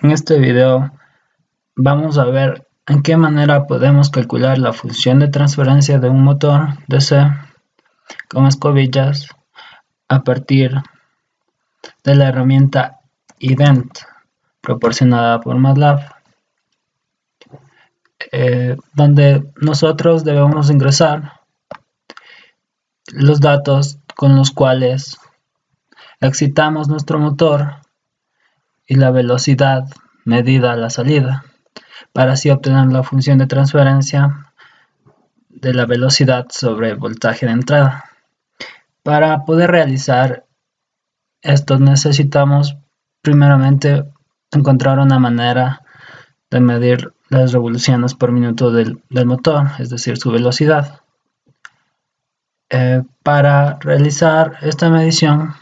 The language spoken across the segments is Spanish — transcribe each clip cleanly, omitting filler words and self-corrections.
En este video vamos a ver en qué manera podemos calcular la función de transferencia de un motor DC con escobillas a partir de la herramienta Ident proporcionada por MATLAB, donde nosotros debemos ingresar los datos con los cuales excitamos nuestro motor y la velocidad medida a la salida, para así obtener la función de transferencia de la velocidad sobre el voltaje de entrada. Para poder realizar esto necesitamos primeramente encontrar una manera de medir las revoluciones por minuto del motor, es decir, su velocidad. Para realizar esta medición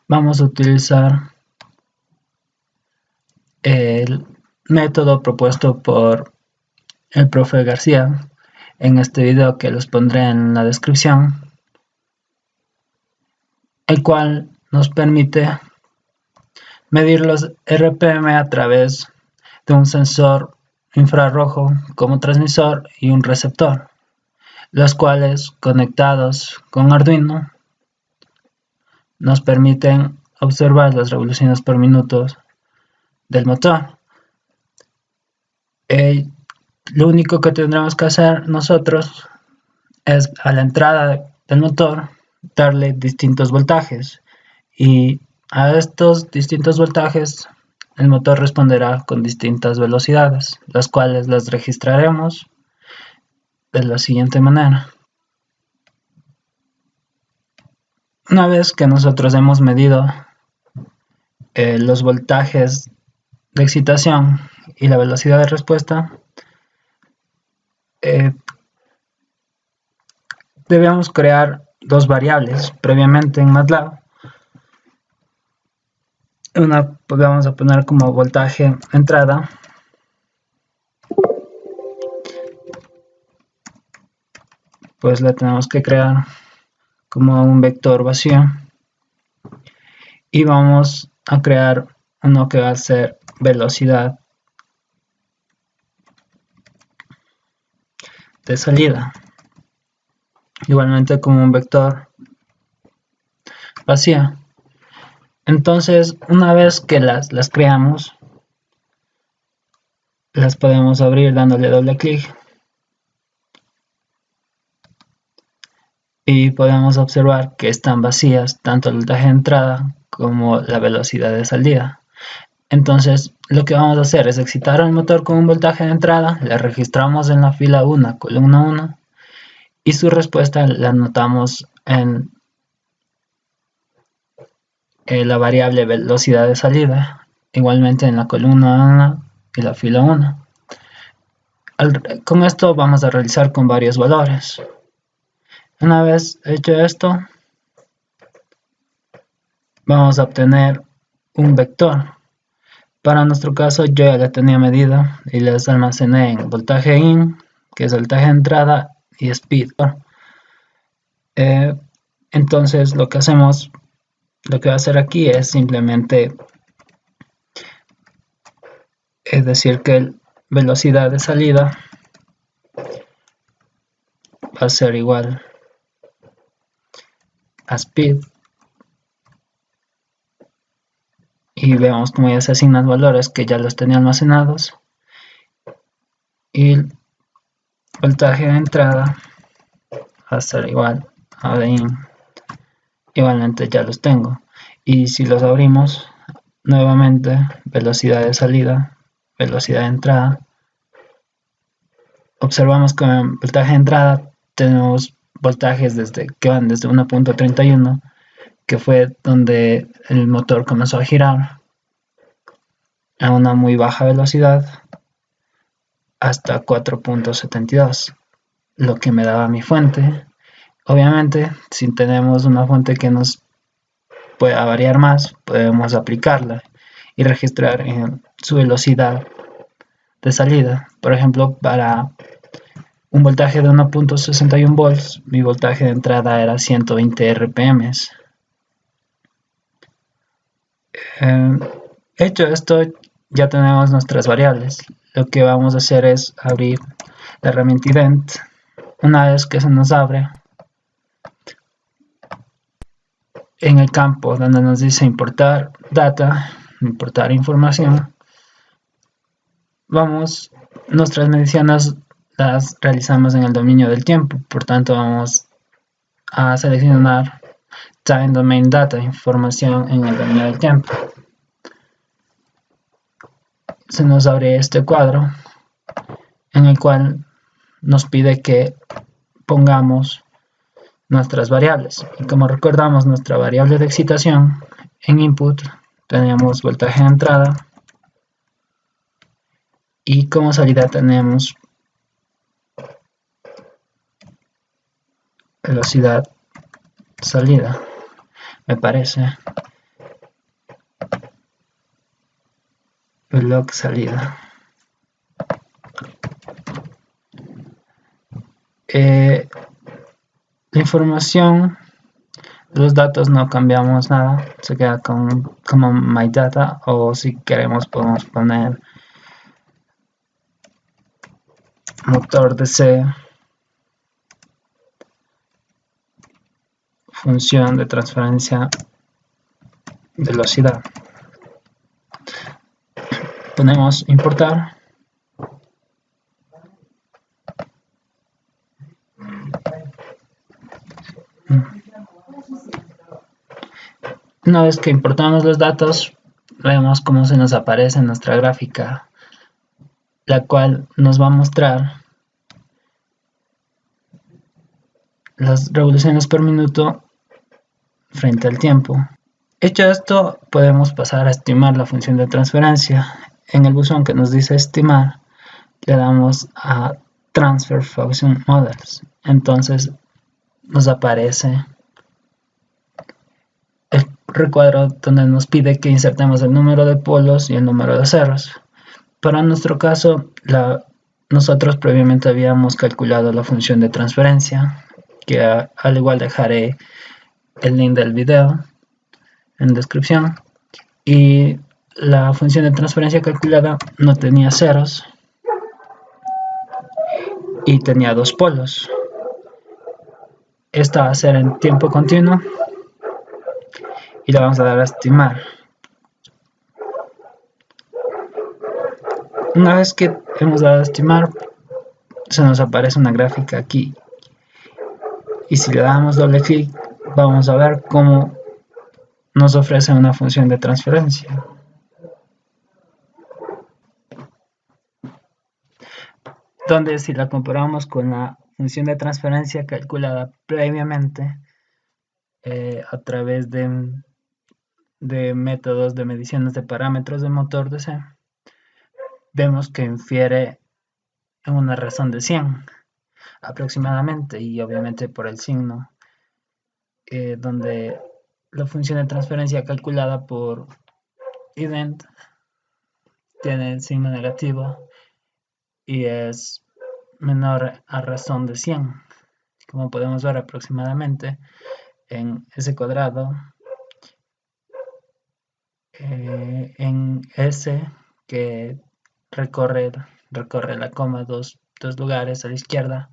vamos a utilizar el método propuesto por el profe García en este video, que los pondré en la descripción, el cual nos permite medir los RPM a través de un sensor infrarrojo como transmisor y un receptor, los cuales, conectados con Arduino, nos permiten observar las revoluciones por minuto del motor. Lo único que tendremos que hacer nosotros es, a la entrada del motor, darle distintos voltajes, y a estos distintos voltajes el motor responderá con distintas velocidades, las cuales las registraremos de la siguiente manera. Una vez que nosotros hemos medido los voltajes de excitación y la velocidad de respuesta, debemos crear dos variables previamente en MATLAB. Una vamos a poner como voltaje entrada, pues la tenemos que crear como un vector vacío, y vamos a crear uno que va a ser velocidad de salida, igualmente como un vector vacío. Entonces, una vez que las creamos, las podemos abrir dándole doble clic y podemos observar que están vacías tanto el voltaje de entrada como la velocidad de salida. Entonces, lo que vamos a hacer es excitar al motor con un voltaje de entrada, le registramos en la fila 1, columna 1, y su respuesta la anotamos en la variable velocidad de salida, igualmente en la columna 1 y la fila 1. Con esto vamos a realizar con varios valores. Una vez hecho esto, vamos a obtener un vector. Para nuestro caso yo ya la tenía medida y las almacené en voltaje in, que es voltaje de entrada, y speed. Entonces lo que va a hacer aquí es simplemente decir que velocidad de salida va a ser igual a speed, y vemos como ya se asignan valores que ya los tenía almacenados, y el voltaje de entrada va a ser igual a in, igualmente ya los tengo. Y si los abrimos nuevamente, velocidad de salida, velocidad de entrada, observamos que en voltaje de entrada tenemos voltajes que van desde 1.31, que fue donde el motor comenzó a girar a una muy baja velocidad, hasta 4.72, lo que me daba mi fuente. Obviamente, si tenemos una fuente que nos pueda variar más, podemos aplicarla y registrar su velocidad de salida. Por ejemplo, para un voltaje de 1.61 volts, mi voltaje de entrada era 120 RPM. Hecho esto, ya tenemos nuestras variables. Lo que vamos a hacer es abrir la herramienta ident. Una vez que se nos abre, en el campo donde nos dice importar data, importar información, nuestras mediciones las realizamos en el dominio del tiempo, por tanto vamos a seleccionar time domain data, información en el dominio del tiempo. Se nos abre este cuadro en el cual nos pide que pongamos nuestras variables. Y como recordamos, nuestra variable de excitación en input tenemos voltaje de entrada y como salida tenemos velocidad salida, me parece. Velog salida. La información, los datos no cambiamos nada, se queda como my data, o si queremos podemos poner motor DC, función de transferencia, velocidad. Ponemos importar. Una vez que importamos los datos, vemos cómo se nos aparece en nuestra gráfica, la cual nos va a mostrar las revoluciones por minuto frente al tiempo. Hecho esto, podemos pasar a estimar la función de transferencia. En el buzón que nos dice estimar, le damos a Transfer Function Models. Entonces nos aparece el recuadro donde nos pide que insertemos el número de polos y el número de ceros. Para nuestro caso, nosotros previamente habíamos calculado la función de transferencia, que al igual dejaré el link del video en descripción. Y la función de transferencia calculada no tenía ceros y tenía dos polos. Esta va a ser en tiempo continuo y le vamos a dar a estimar. Una vez que hemos dado a estimar, se nos aparece una gráfica aquí, y si le damos doble clic vamos a ver cómo nos ofrece una función de transferencia. Donde si la comparamos con la función de transferencia calculada previamente a través de métodos de mediciones de parámetros del motor DC, vemos que infiere en una razón de 100 aproximadamente, y obviamente por el signo, donde la función de transferencia calculada por ident tiene el signo negativo y es menor a razón de 100, como podemos ver aproximadamente en ese cuadrado, en S que recorre la coma dos lugares a la izquierda,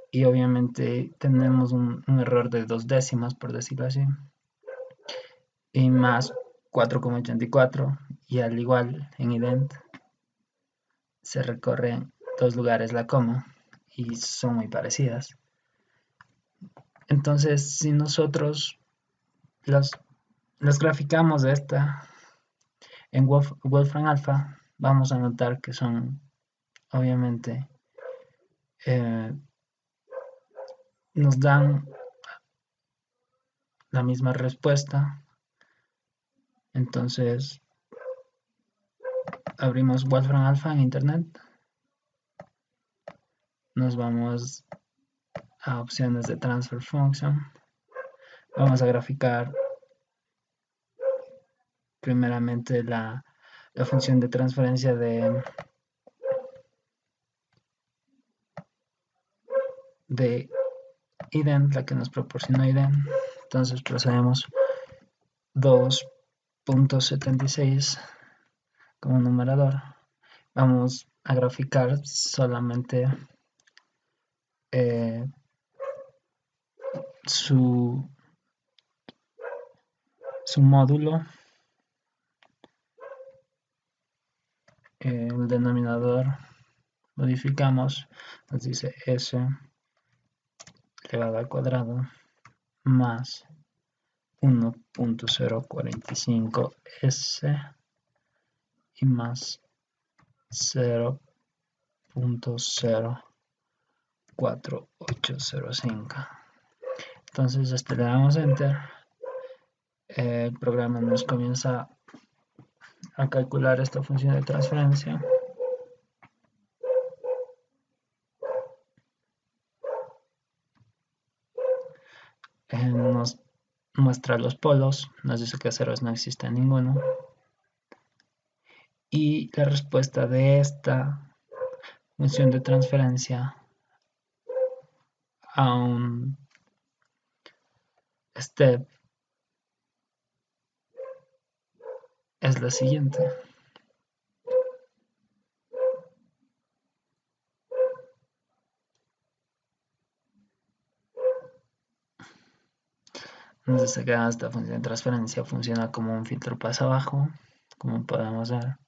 y obviamente tenemos un error de 2 décimas, por decirlo así, y más 4,84, y al igual en ident se recorre 2 lugares la coma y son muy parecidas. Entonces, si nosotros las graficamos de esta en Wolfram Alpha, vamos a notar que son obviamente nos dan la misma respuesta. Entonces abrimos Wolfram Alpha en internet, nos vamos a opciones de Transfer Function, vamos a graficar primeramente la función de transferencia de ident, la que nos proporcionó ident. Entonces procedemos 2.76 como numerador. Vamos a graficar solamente eh, su, su módulo. El denominador modificamos, nos dice s elevado al cuadrado más 1.045 s y más 0.04805. Entonces le damos enter, el programa nos comienza a calcular esta función de transferencia. Nos muestra los polos, nos dice que ceros no existe ninguno, y la respuesta de esta función de transferencia a un step es la siguiente. Nos dice que esta función de transferencia funciona como un filtro paso abajo, como podemos ver.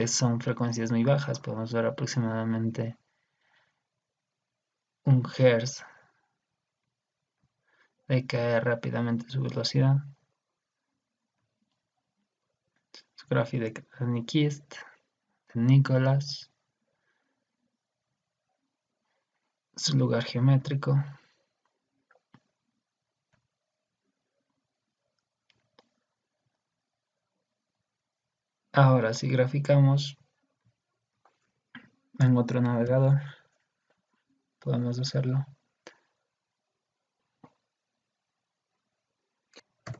Son frecuencias muy bajas, podemos ver aproximadamente 1 Hz decae rápidamente su velocidad. Su gráfica de Nyquist, de Nicholas, su lugar geométrico. Ahora si graficamos en otro navegador, podemos hacerlo.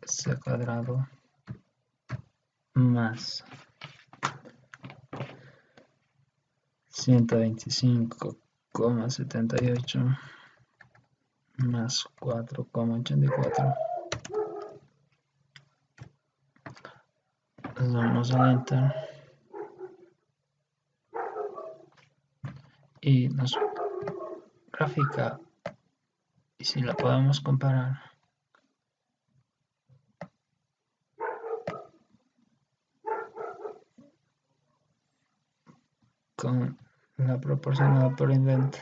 C cuadrado más 125,78 más 4,84. Le damos al enter y nos grafica, y si la podemos comparar con la proporcionada por Invent,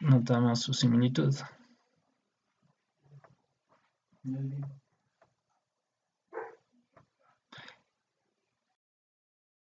notamos su similitud.